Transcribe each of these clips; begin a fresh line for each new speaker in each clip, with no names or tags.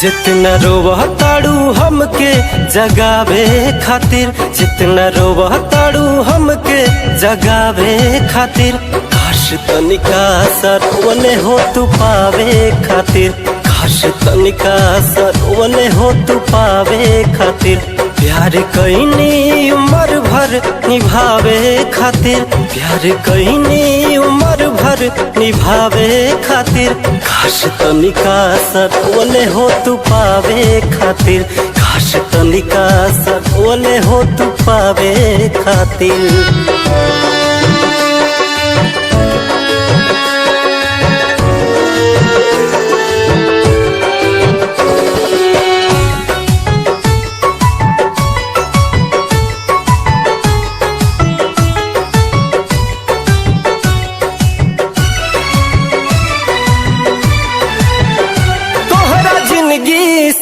जितना रोवह ताड़ू हमके जगावे खातिर, जितना रोवह ताड़ू हमके जगावे खातिर, काश तनिका सरवने हो तू पावे खातिर, काश तनिका सरवने हो तू पावे खातिर। प्यार कईनी उम्र भर निभावे खातिर, प्यार कईनी उम्र भर निभावे खातिर, काश तनिका सरवने हो तू पावे खातिर, काश तनिका सरवने हो तू पावे खातिर।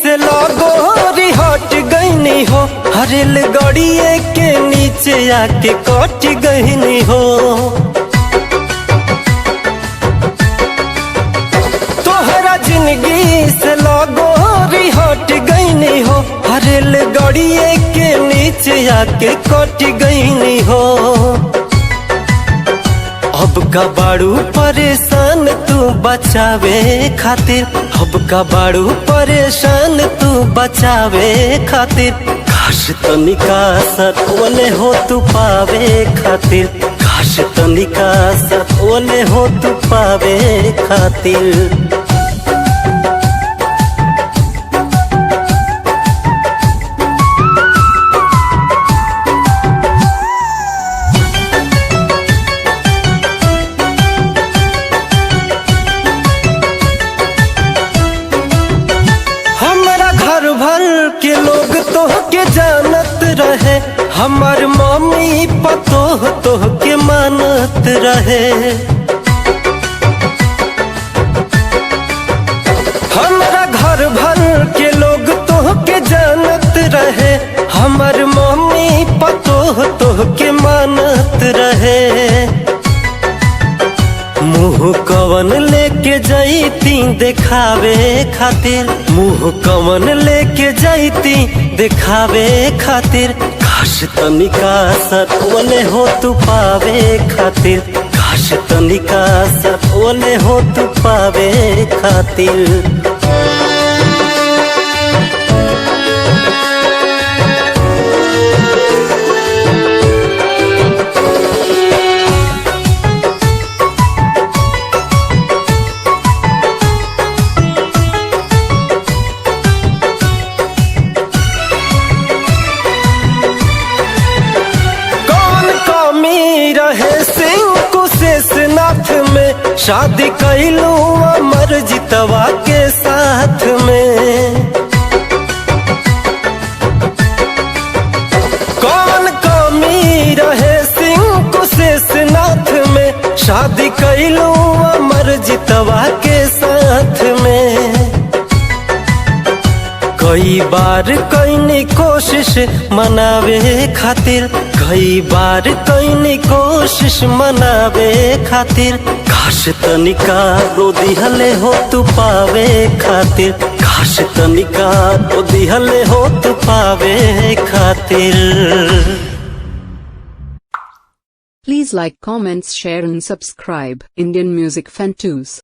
से लगोरी हट गईनी हो, हरेल गड़िए के नीचे आके कट गईनी हो। तोहरा जिंदगी से लगोरी हट गईनी हो, हरेल गड़िए के नीचे आके कट गईनी हो। अब का बाड़ू परेशान तू बचावे खातिर, अब का बाड़ू परेशान तू बचावे खातिर, काश तनिका सरवने हो तू पावे खातिर, काश तनिका सरवने हो तू पावे खातिर। के लोग तोह के जानत रहे, हमार मम्मी पतोह तोह के मानत रहे। हमारा घर भर के लोग तोह के जानत रहे, हमार मम्मी पतोह तोह के मानत रहे। मुँह कवन लेके जैती दिखावे खातिर, मुँह कवन लेके जैती दिखावे खातिर, काश तनिका सरवने हो तू पावे खातिर, काश तनिका सरवने हो तू पावे खातिर। रहे सिंह कुशेषनाथ में, शादी कैलू अमर जितवा के साथ में। कौन कमी रहे सिंह कुशेषनाथ में, शादी कैलू अमर जितवा के साथ में। कई बार कईनी कोशिश मनावे खातिर, कई बार कईनी कोशिश मनावे खातिर, काश तनिका रो दिहले हो तू पावे खातिर, काश तनिका रो दिहले हो तू पावे खातिर।
Please like, comments, share and subscribe Indian Music Fan News.